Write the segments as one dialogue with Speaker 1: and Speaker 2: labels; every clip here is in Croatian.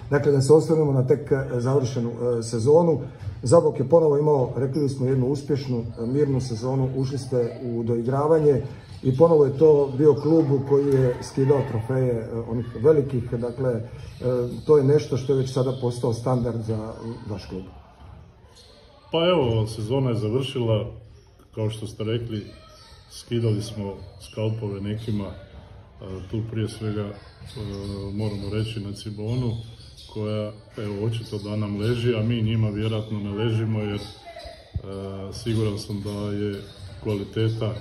Speaker 1: Dakle, da se osvrnemo na tek završenu sezonu. Zabok je ponovo imao, rekli smo, jednu uspješnu, mirnu sezonu. Ušli ste u doigravanje i ponovo je to bio klub koji je skidao trofeje onih velikih. Dakle, to je nešto što je već sada postao standard za vaš klub.
Speaker 2: Pa evo, sezona je završila, kao što ste rekli, skidali smo skalpove nekima, tu prije svega moramo reći na Cibonu, koja evo očito da nam leži, a mi njima vjerojatno ne ležimo, jer siguran sam da je kvaliteta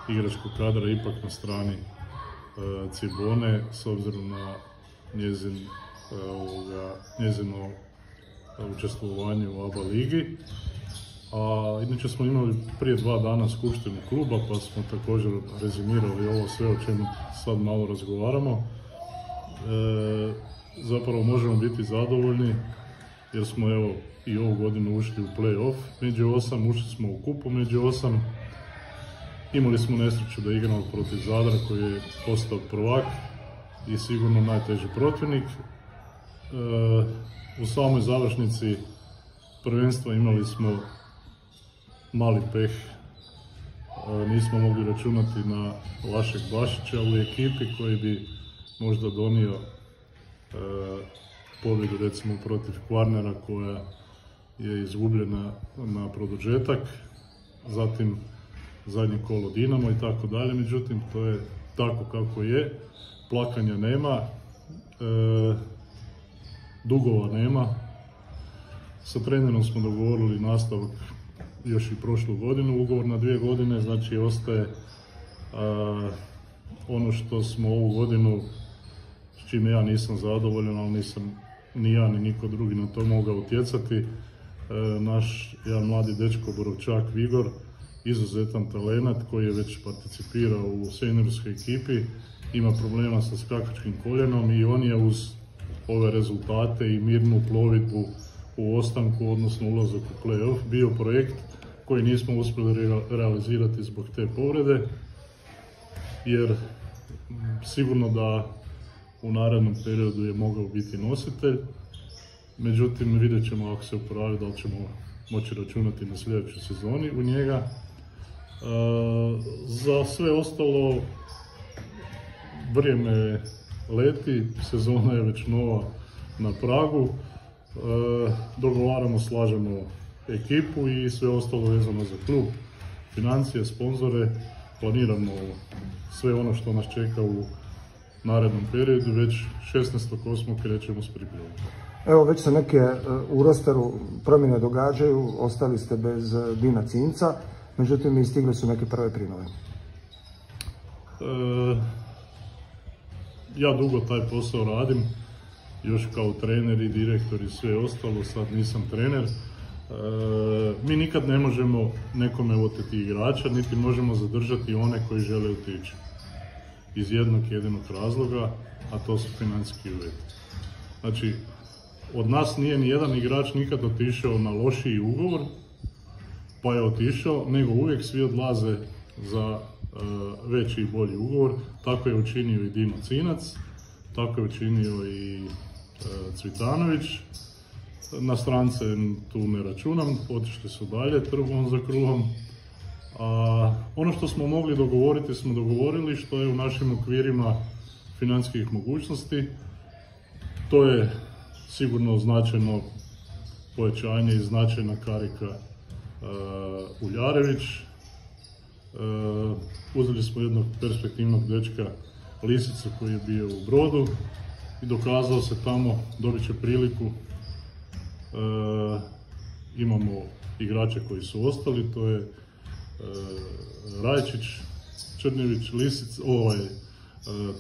Speaker 2: igračkog kadra ipak na strani Cibone, s obzirom na njezino učestvovanje u ABA ligi. A inače smo imali prije 2 dana skupštinu kluba, pa smo također rezimirali ovo sve o čemu sad malo razgovaramo. Zapravo možemo biti zadovoljni jer smo evo i ovu godinu ušli u play-off među 8, ušli smo u kupu među 8. Imali smo nesreću da igramo protiv Zadra koji je postao prvak i sigurno najteži protivnik. U samoj završnici prvenstva imali smo mali peh, nismo mogli računati na Vašeg Bašića u ekipi koji bi možda donio pobjedu recimo protiv Kvarnera koja je izgubljena na produžetak, zatim zadnje kolo Dinamo i tako dalje, međutim to je tako kako je, plakanja nema, dugova nema. Sa trenerom smo dogovorili nastavak još i prošlu godinu, ugovor na 2 godine, znači ostaje ono što smo ovu godinu, s čime ja nisam zadovoljan, ali nisam ni ja ni niko drugi na to mogao utjecati. Naš jedan mladi dečko Borovčak Vigor, izuzetan talenat koji je već participirao u seniorskoj ekipi, ima problema sa skakačkim koljenom i on je uz ove rezultate i mirnu plovidbu u ostanku, odnosno ulazak u play-off, bio projekt koji nismo uspjeli realizirati zbog te povrede, jer sigurno da u narednom periodu je mogao biti nositelj, međutim vidjet ćemo ako se oporavi da li ćemo moći računati na sljedećoj sezoni u njega. Za sve ostalo vrijeme leti, sezona je već nova na pragu, dogovaramo, slažemo ekipu i sve ostalo vezano za klub, financije, sponzore, planiramo sve ono što nas čeka u narednom periodu, već 16.8. krećemo s pripremom.
Speaker 1: Evo, već se neke u rosteru promjene događaju, ostali ste bez Dina Cinca, međutim i stigli su neke prve prinove.
Speaker 2: Ja dugo taj posao radim, još kao trener i direktor i sve ostalo, sad nisam trener. Mi nikad ne možemo nekome oteti igrača, niti možemo zadržati one koji žele otići. Iz jednog jedinog razloga, a to su financijski uvjeti. Znači, od nas nije ni jedan igrač nikad otišao na lošiji ugovor, pa je otišao, nego uvijek svi odlaze za veći i bolji ugovor. Tako je učinio i Dino Cinac, tako je učinio i Cvitanović. Na strance tu ne računam, otišli su dalje trbuhom za kruhom. Ono što smo mogli dogovoriti smo dogovorili, što je u našim okvirima financijskih mogućnosti. To je sigurno značajno povećanje i značajna karika Uljarević. Uzeli smo jednog perspektivnog dečka Lisicu koji je bio u Brodu i dokazao se tamo, dobit će priliku. Imamo igrače koji su ostali, to je Rajčić, Črnjević, Lisic,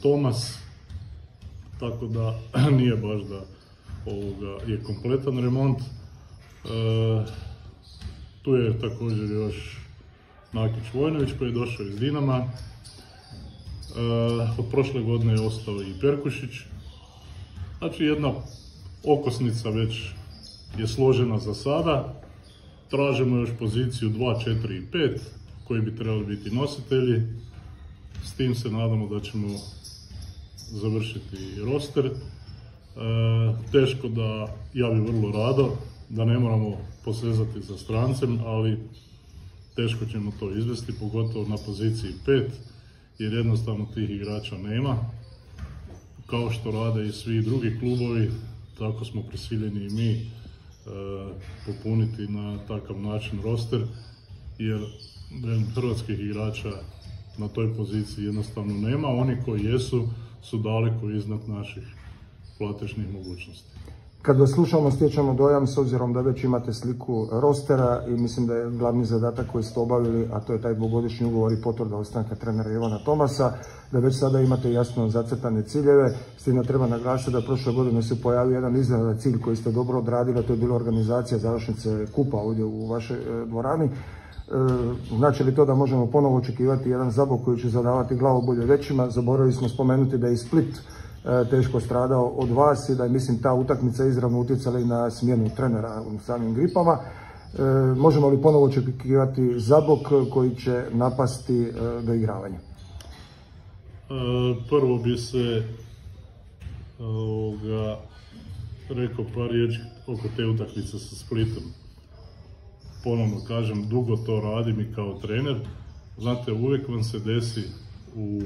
Speaker 2: Tomas, tako da nije baš da je kompletan remont. Tu je također još Nakić Vojnović koji je došao iz Dinama. Od prošle godine je ostao i Perkušić. Znači jedna okosnica već je složena za sada. Tražimo još poziciju 2, 4 i 5 koji bi trebali biti nositelji. S tim se nadamo da ćemo završiti roster. Teško da, ja bi vrlo rado, da ne moramo posezati za strancem, ali teško ćemo to izvesti, pogotovo na poziciji 5, jer jednostavno tih igrača nema. Kao što rade i svi drugi klubovi, tako smo prisiljeni i mi popuniti na takav način roster, jer hrvatskih igrača na toj poziciji jednostavno nema. Oni koji jesu su daleko iznad naših platežnih mogućnosti.
Speaker 1: Kad vas slušamo, stječemo dojam, s obzirom da već imate sliku rostera i mislim da je glavni zadatak koji ste obavili, a to je taj dvogodišnji ugovor i potvrda ostanka trenera Ivana Tomasa, da već sada imate jasno zacrtane ciljeve. S tim da treba naglasiti da prošle godine se pojavio jedan izradan cilj koji ste dobro odradili, a to je bila organizacija završnice kupa ovdje u vašoj dvorani. Znači li to da možemo ponovo očekivati jedan Zabok koji će zadavati glavobolje većima? Zaboravili smo spomenuti da je i Split teško stradao od vas i da je, mislim, ta utakmica izravno utjecala i na smjenu trenera u samim Gripama. Možemo li ponovo očekivati Zabok koji će napasti doigravanje?
Speaker 2: Prvo bi se rekao par riječi oko te utakmice sa Splitom. Ponovno kažem, dugo to radim i kao trener. Znate, uvijek vam se desi u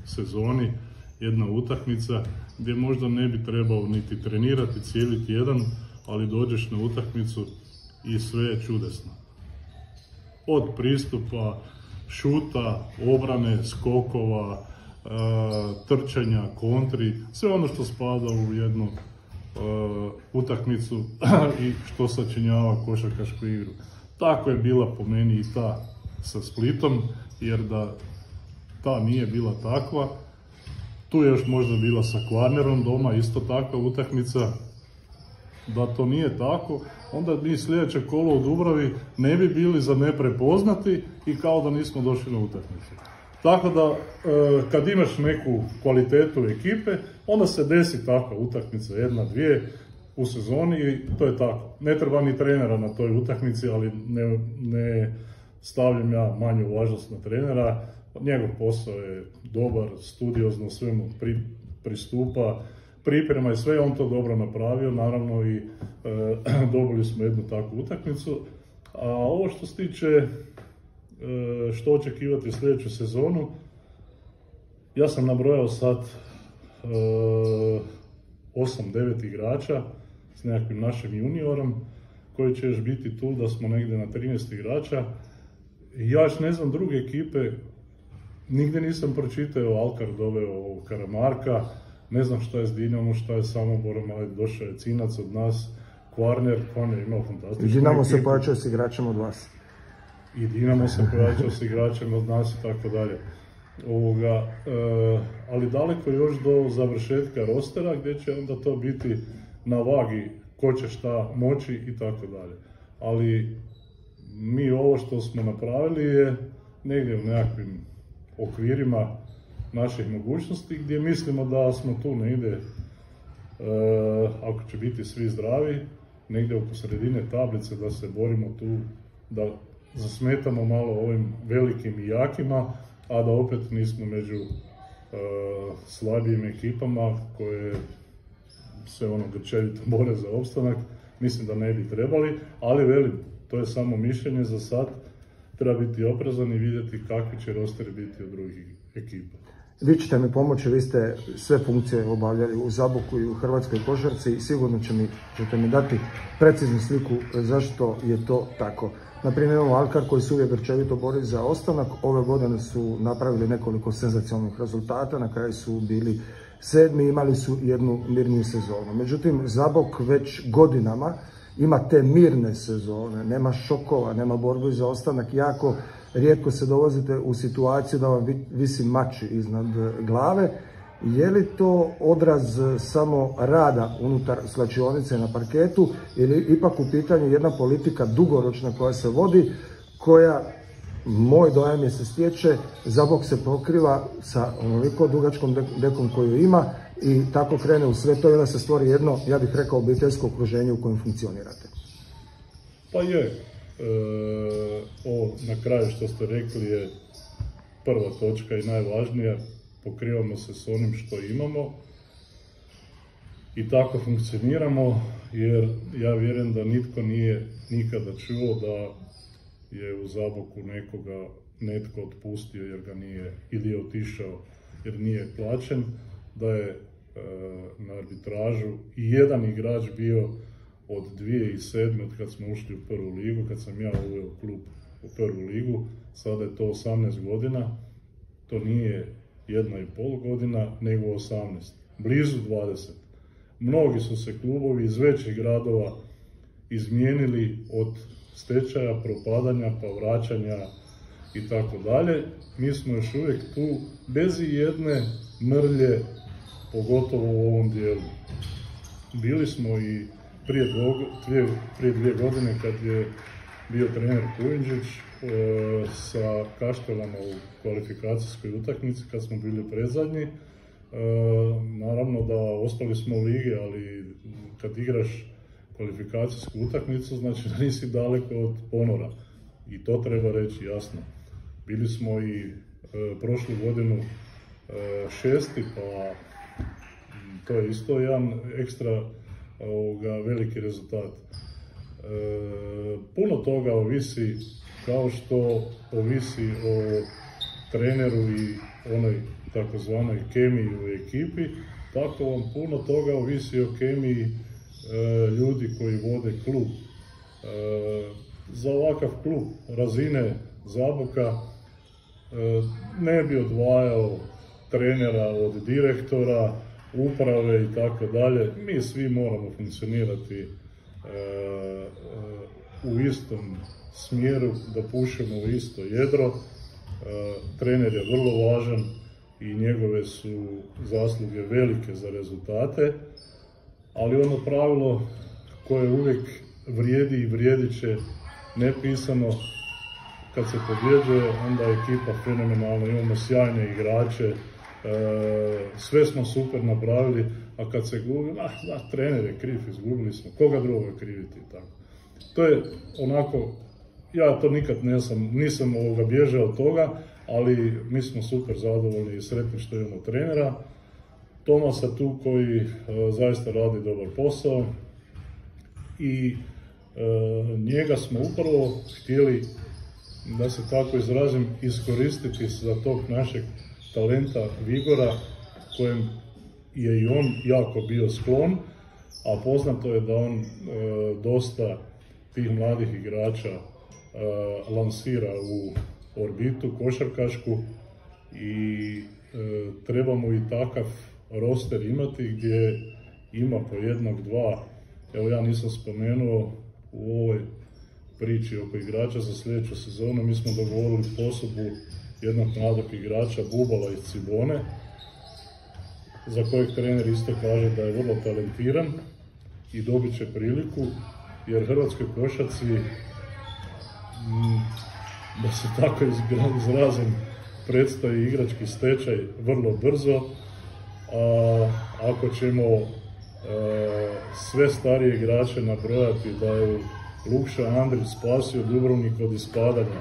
Speaker 2: sezoni jedna utakmica gdje možda ne bi trebao niti trenirati cijeli tjedan, ali dođeš na utakmicu i sve je čudesno. Od pristupa, šuta, obrane, skokova, trčanja, kontri, sve ono što spada u jednu utakmicu i što sačinjava košarkašku igru. Tako je bila po meni i ta sa Splitom, jer da ta nije bila takva, tu je još možda bila sa Kvarnerom doma, isto takva utakmica. Da to nije tako, onda mi sljedeće kolo u Dubravi ne bi bili za neprepoznati i kao da nismo došli na utakmicu. Tako da, kad imaš neku kvalitetu ekipe, onda se desi takva utakmica, jedna, dvije u sezoni i to je tako. Ne treba ni trenera na toj utakmici, ali ne stavljam ja manju važnost na trenera. Njegov posao je dobar, studiozno svemu pristupa, priprema i sve, on to dobro napravio, naravno i dobili smo jednu takvu utakmicu. A ovo što se tiče što očekivati sljedeću sezonu, ja sam nabrojao sad 8-9 igrača s nekakvim našim juniorom koji će još biti tu, da smo negdje na 13 igrača. Ja još ne znam druge ekipe, nigdje nisam pročitao, Alkar doveo Karamarka, ne znam šta je s Dinamo, šta je Samoborom, ali došao je Cinac od nas, Kvarner imao fantastičnu ekipu.
Speaker 1: Dinamo se pojačao s igračem od vas.
Speaker 2: I Dinamo se pojačao s igračem od nas i tako dalje. Ali daleko još do završetka rostera gdje će onda to biti na vagi ko će šta moći i tako dalje. Ali mi ovo što smo napravili je negdje u nekakvim okvirima naših mogućnosti gdje mislimo da smo tu negdje, ako će biti svi zdravi, negdje oko sredine tablice, da se borimo tu, da zasmetamo malo ovim velikim i jakima, a da opet nismo među slabijim ekipama koje se grčevito bore za opstanak. Mislim da ne bi trebali, ali velim, to je samo mišljenje za sad. Treba biti oprezan i vidjeti kakvi će rosteri biti od drugih ekipa.
Speaker 1: Vi ćete mi pomoći, vi ste sve funkcije obavljali u Zaboku i u hrvatskoj košarci i sigurno ćete mi dati preciznu sliku zašto je to tako. Naprimjer, imamo Alkar koji se uvijek grčevito bori za ostanak. Ove godine su napravili nekoliko senzacionalnih rezultata, na kraju su bili 7. imali su jednu mirniju sezonu. Međutim, Zabok već godinama ima te mirne sezone, nema šokova, nema borbe za ostanak, jako rijetko se dolazite u situaciju da vam visi mač iznad glave. Je li to odraz samo rada unutar slačionice na parketu ili ipak u pitanju jedna politika dugoročna koja se vodi, koja, moj dojam je se stječe, Zabok se pokriva sa onoliko dugačkom dekom koju ima i tako krene u sve to i onda se stvori jedno, ja bih rekao, obiteljsko okruženje u kojem funkcionirate?
Speaker 2: Pa je. Ovo na kraju što ste rekli je prva točka i najvažnija. Pokrivamo se s onim što imamo. i tako funkcioniramo, jer ja vjerujem da nitko nije nikada čuo da je u Zaboku netko otpustio jer ga nije, ili je otišao jer nije plaćen, da je na arbitražu i jedan igrač bio od 2007. od kad smo ušli u prvu ligu, kad sam ja uveo klub u prvu ligu, sada je to 18 godina, to nije 1,5 godina, nego 18, blizu 20. Mnogi su se klubovi iz većih gradova izmijenili od stečaja, propadanja, pa vraćanja i tako dalje. Mi smo još uvijek tu bez jedne mrlje, pogotovo u ovom dijelu. Bili smo i prije 2 godine kad je bio trener Kujundžić sa Kaštelama u kvalifikacijskoj utakmici kad smo bili predzadnji. Naravno da ostali smo u ligi, ali kad igraš kvalifikacijsku utakmicu znači da nisi daleko od ponora. I to treba reći jasno. Bili smo i prošlu godinu 6. pa to je isto jedan ekstra veliki rezultat. Puno toga ovisi, kao što ovisi o treneru i onoj takozvanoj kemiji u ekipi, tako vam puno toga ovisi o kemiji ljudi koji vode klub. Za ovakav klub razine Zaboka ne bi odvajao trenera od direktora, uprave i tako dalje. Mi svi moramo funkcionirati u istom smjeru, da pušemo u isto jedro. Trener je vrlo važan i njegove su zasluge velike za rezultate, ali ono pravilo koje uvijek vrijedi i vrijedit će nepisano, kad se pobjeđuje, onda je ekipa fenomenalna, imamo sjajne igrače, sve smo super napravili, a kad se gubi, trener je kriv, izgubili smo, koga drugoga kriviti i tako. To je onako, ja to nikad nisam bježao od toga, ali mi smo super zadovoljni i sretni što imamo trenera. Tomasa tu koji zaista radi dobar posao i njega smo upravo htjeli, da se tako izrazim, iskoristiti za tog našeg talenta Vigora, kojem je i on jako bio sklon, a poznato je da on dosta tih mladih igrača lansira u orbitu košarkašku i trebamo i takav roster imati gdje ima po jednog, dva. Evo, ja nisam spomenuo u ovoj priči oko igrača za sljedeću sezonu, mi smo dogovorili posudbu jednog mladog igrača, Bubala iz Cibone, za kojeg trener isto kaže da je vrlo talentiran i dobit će priliku, jer hrvatskoj košarci, da se tako izrazim, predstoji igrački stečaj vrlo brzo, a ako ćemo sve starije igrače nabrojati, da je Lukša Andrić spasio Dubrovnik od ispadanja,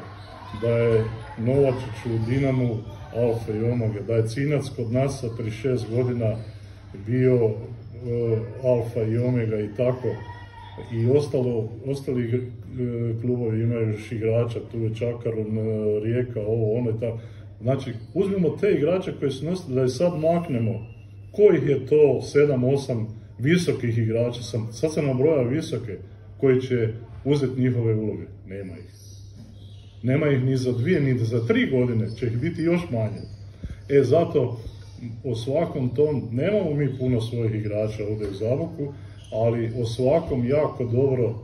Speaker 2: da je Novačić u Dinamu alfa i omega, da je Cinac kod nas sa 36 godina bio alfa i omega i tako. I ostali klubovi imaju još igrača, tu je Čakarun, Rijeka, ovo, ono i tako. Znači, uzmimo te igrače koji su nosili, da je sad maknemo, kojih je to 7-8 visokih igrača, sad sam nabrojao visoke, koji će uzeti njihove uloge. Nema ih. Nema ih ni za 2, ni za 3 godine, će ih biti još manje. Zato o svakom tom, nemamo mi puno svojih igrača ovdje u Zaboku, ali o svakom jako dobro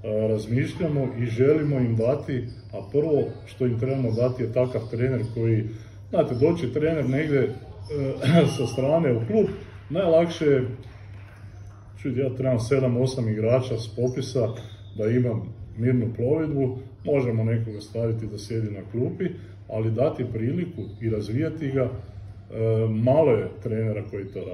Speaker 2: razmišljamo i želimo im dati, a prvo što im trebamo dati je takav trener koji, znate, doći trener negdje sa strane u klub, najlakše je, ja trebam 7-8 igrača s popisa da imam mirnu plovidbu, možemo nekoga staviti da sjedi na klupi, ali dati priliku i razvijati ga, malo je trenera koji to radi.